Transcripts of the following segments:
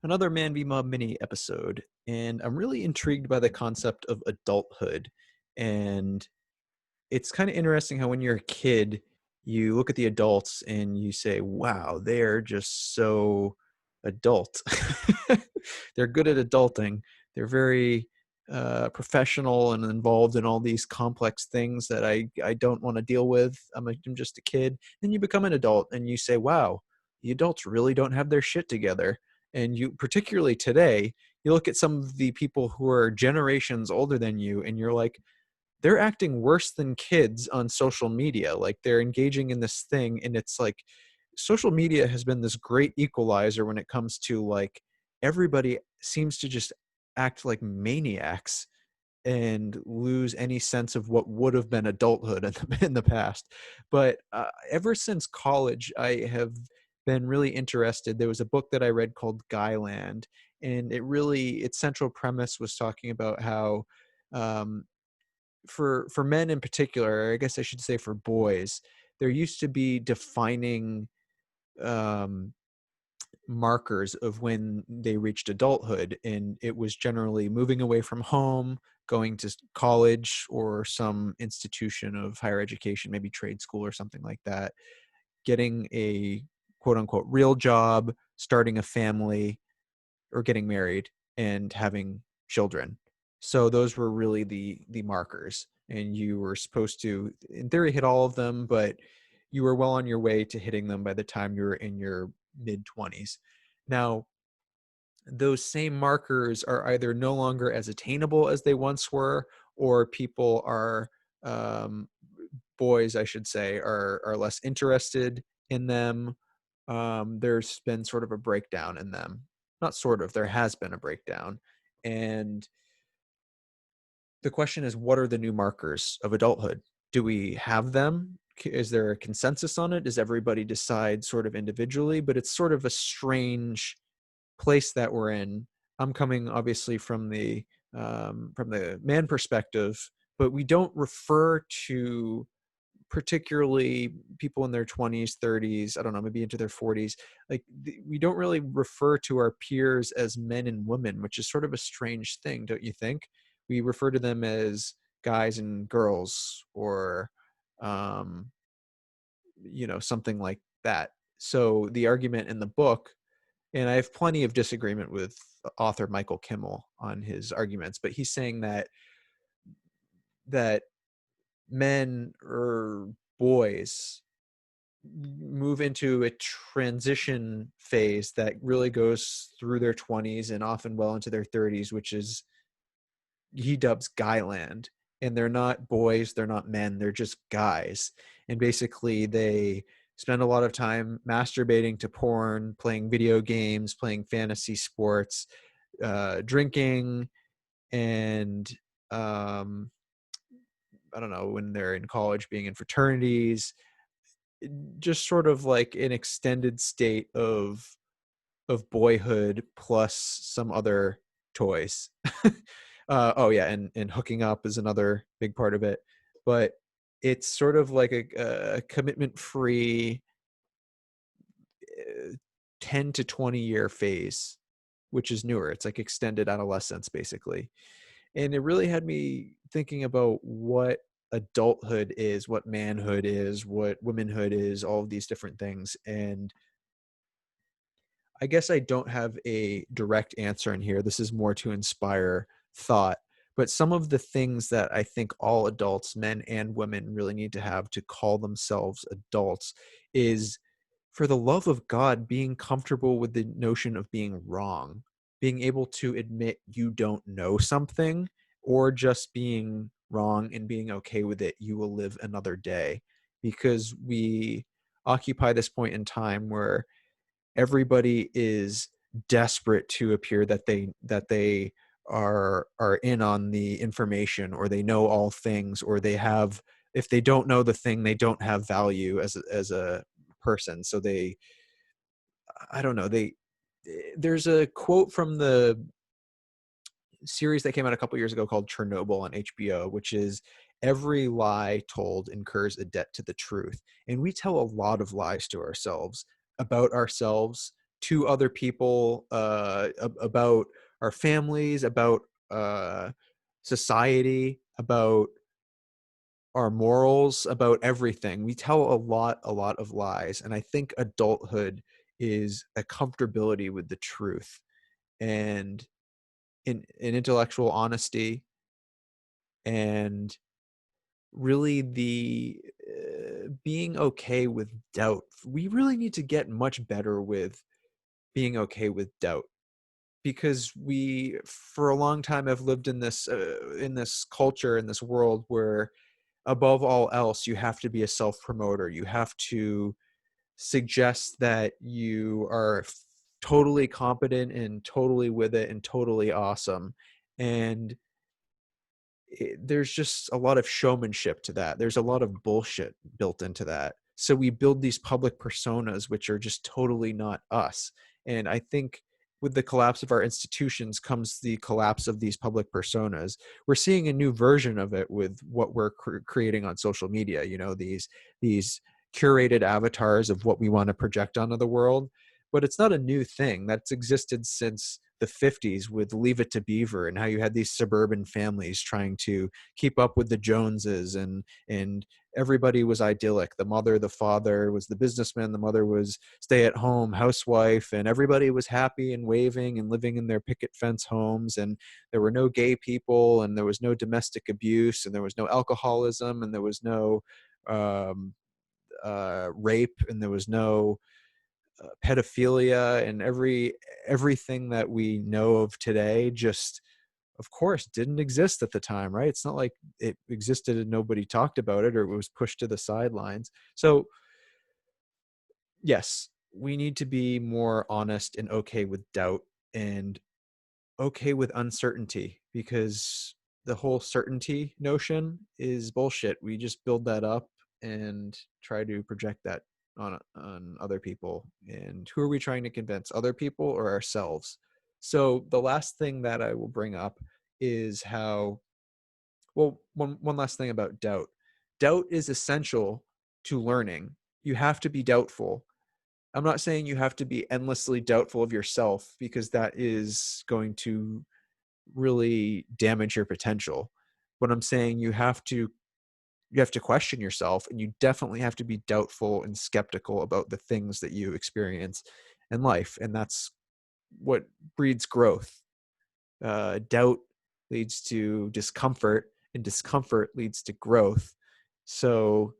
another Man v. Mob mini episode, and I'm really intrigued by the concept of adulthood. And it's kind of interesting how when you're a kid, you look at the adults and you say, wow, they're just so adult. They're good at adulting. They're very professional and involved in all these complex things that I don't want to deal with. I'm just a kid. Then you become an adult and you say, wow, the adults really don't have their shit together. And you, particularly today, you look at some of the people who are generations older than you and you're like, they're acting worse than kids on social media. Like they're engaging in this thing, and it's like social media has been this great equalizer when it comes to like everybody seems to just act like maniacs and lose any sense of what would have been adulthood in the past. But ever since college, I have been really interested. There was a book that I read called Guyland, and its central premise was talking about how um, for men in particular, I guess I should say for boys, there used to be defining um, markers of when they reached adulthood, and it was generally moving away from home, going to college or some institution of higher education, maybe trade school or something like that, getting a quote unquote real job, starting a family, or getting married and having children. So those were really the markers, and you were supposed to, in theory, hit all of them, but you were well on your way to hitting them by the time you were in your mid 20s. Now, those same markers are either no longer as attainable as they once were, or people are um, boys, I should say, are less interested in them. There's been sort of a breakdown in them. Not sort of, there has been a breakdown. And the question is, what are the new markers of adulthood? Do we have them? Is there a consensus on it? Does everybody decide sort of individually? But it's sort of a strange place that we're in. I'm coming obviously from the man perspective, but we don't refer to particularly people in their 20s, 30s, I don't know, maybe into their 40s. Like we don't really refer to our peers as men and women, which is sort of a strange thing, don't you think? We refer to them as guys and girls, or um, something like that. So the argument in the book, and I have plenty of disagreement with author Michael Kimmel on his arguments, but he's saying that men or boys move into a transition phase that really goes through their 20s and often well into their 30s, which is he dubs Guyland. And they're not boys, they're not men, they're just guys. And basically they spend a lot of time masturbating to porn, playing video games, playing fantasy sports, drinking, and um, I don't know, when they're in college, being in fraternities, just sort of like an extended state of boyhood plus some other toys. Oh yeah, and hooking up is another big part of it. But it's sort of like a commitment free 10 to 20-year phase, which is newer. It's like extended adolescence basically. And it really had me thinking about what adulthood is, what manhood is, what womanhood is, all of these different things. And I guess I don't have a direct answer in here. This is more to inspire thought. But some of the things that I think all adults, men and women, really need to have to call themselves adults is, for the love of God, being comfortable with the notion of being wrong, being able to admit you don't know something, or just being wrong and being okay with it. You will live another day, because we occupy this point in time where everybody is desperate to appear that they are in on the information, or they know all things, or they have, if they don't know the thing, they don't have value as a person. So they, I don't know, there's a quote from the series that came out a couple years ago called Chernobyl on HBO, which is, every lie told incurs a debt to the truth. And we tell a lot of lies to ourselves, about ourselves, to other people about our families, about society, about our morals, about everything. We tell a lot of lies. And I think adulthood is a comfortability with the truth and in intellectual honesty and really the being okay with doubt. We really need to get much better with being okay with doubt because we for a long time have lived in this culture in this world where above all else you have to be a self promoter, you have to suggest that you are totally competent and totally with it and totally awesome. And there's just a lot of showmanship to that. There's a lot of bullshit built into that. So we build these public personas, which are just totally not us. And I think with the collapse of our institutions comes the collapse of these public personas. We're seeing a new version of it with what we're creating on social media. You know, these curated avatars of what we want to project onto the world. But it's not a new thing. That's existed since the 50s with Leave It to Beaver and how you had these suburban families trying to keep up with the Joneses and everybody was idyllic. The mother, the father was the businessman, the mother was stay-at-home housewife, and everybody was happy and waving and living in their picket fence homes, and there were no gay people and there was no domestic abuse and there was no alcoholism and there was no um, rape and there was no pedophilia and everything that we know of today just of course didn't exist at the time, right? It's not like it existed and nobody talked about it or it was pushed to the sidelines. So yes, we need to be more honest and okay with doubt and okay with uncertainty because the whole certainty notion is bullshit. We just build that up and try to project that on other people. And who are we trying to convince? Other people or ourselves? So the last thing that I will bring up is how well one last thing about doubt. Doubt is essential to learning. You have to be doubtful. I'm not saying you have to be endlessly doubtful of yourself because that is going to really damage your potential. But I'm saying you have to question yourself and you definitely have to be doubtful and skeptical about the things that you experience in life. And that's what breeds growth. Doubt leads to discomfort and discomfort leads to growth. So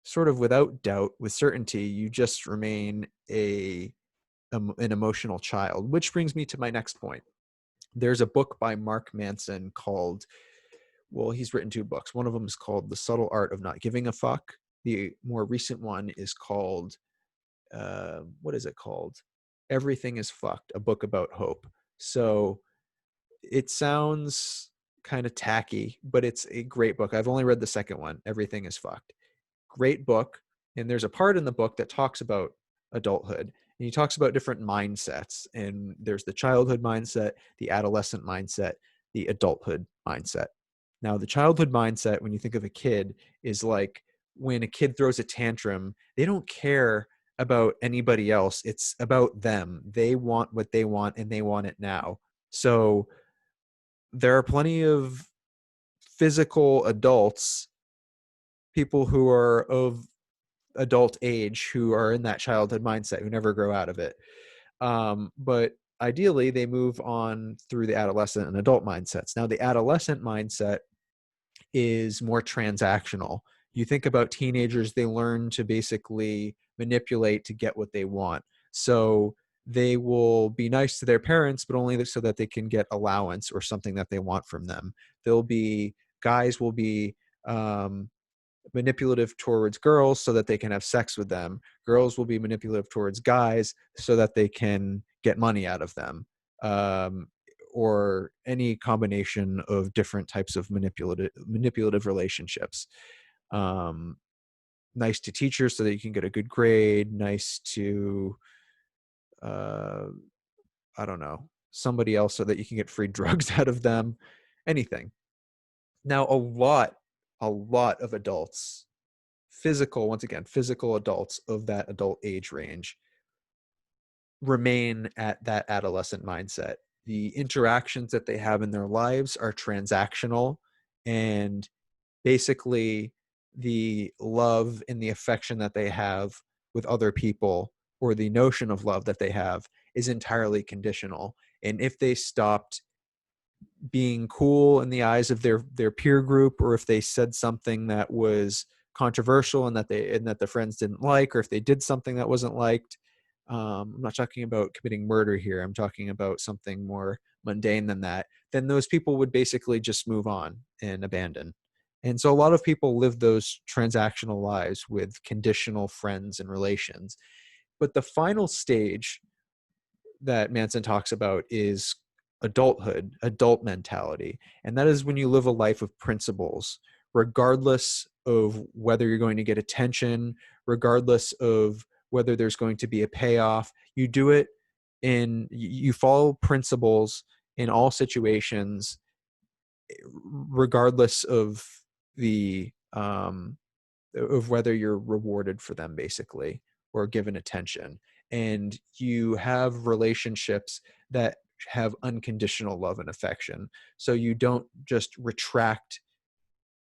sort of without doubt, with certainty, you just remain an emotional child, which brings me to my next point. There's a book by Mark Manson called, well, he's written two books. One of them is called The Subtle Art of Not Giving a Fuck. The more recent one is called, what is it called? Everything is Fucked, a book about hope. So it sounds kind of tacky, but it's a great book. I've only read the second one, Everything is Fucked. Great book. And there's a part in the book that talks about adulthood. And he talks about different mindsets. And there's the childhood mindset, the adolescent mindset, the adulthood mindset. Now, the childhood mindset, when you think of a kid, is like when a kid throws a tantrum, they don't care about anybody else. It's about them. They want what they want and they want it now. So there are plenty of physical adults, people who are of adult age who are in that childhood mindset who never grow out of it. But ideally, they move on through the adolescent and adult mindsets. Now, the adolescent mindset is more transactional. You think about teenagers, they learn to basically manipulate to get what they want. So they will be nice to their parents, but only so that they can get allowance or something that they want from them. They'll be, guys will be manipulative towards girls so that they can have sex with them. Girls will be manipulative towards guys so that they can get money out of them. Or any combination of different types of manipulative relationships. Um, Nice to teachers so that you can get a good grade. Nice to uh, I don't know, somebody else so that you can get free drugs out of them. Anything. Now, a lot of adults, physical, once again, physical adults of that adult age range remain at that adolescent mindset. The interactions that they have in their lives are transactional, and basically the love and the affection that they have with other people, or the notion of love that they have, is entirely conditional. And if they stopped being cool in the eyes of their peer group, or if they said something that was controversial and that the friends didn't like, or if they did something that wasn't liked, I'm not talking about committing murder here, I'm talking about something more mundane than that, then those people would basically just move on and abandon. And so a lot of people live those transactional lives with conditional friends and relations. But the final stage that Manson talks about is adulthood, adult mentality. And that is when you live a life of principles, regardless of whether you're going to get attention, regardless of whether there's going to be a payoff. You do it you follow principles in all situations, regardless the of whether you're rewarded for them, basically, or given attention. And you have relationships that have unconditional love and affection. So you don't just retract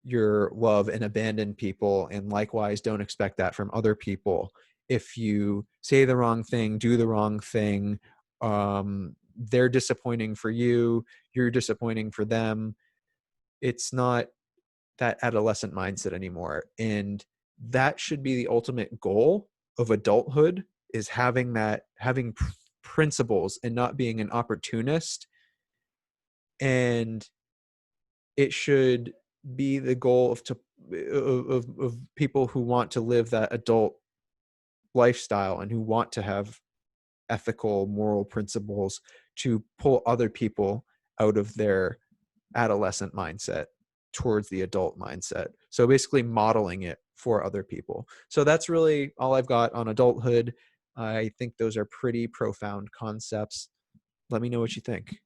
your love and abandon people, and likewise don't expect that from other people. If you say the wrong thing, do the wrong thing, they're disappointing for you, you're disappointing for them. It's not that adolescent mindset anymore. And that should be the ultimate goal of adulthood, is having principles and not being an opportunist. And it should be the goal of people who want to live that adult lifestyle and who want to have ethical, moral principles, to pull other people out of their adolescent mindset towards the adult mindset. So basically modeling it for other people. So that's really all I've got on adulthood. I think those are pretty profound concepts. Let me know what you think.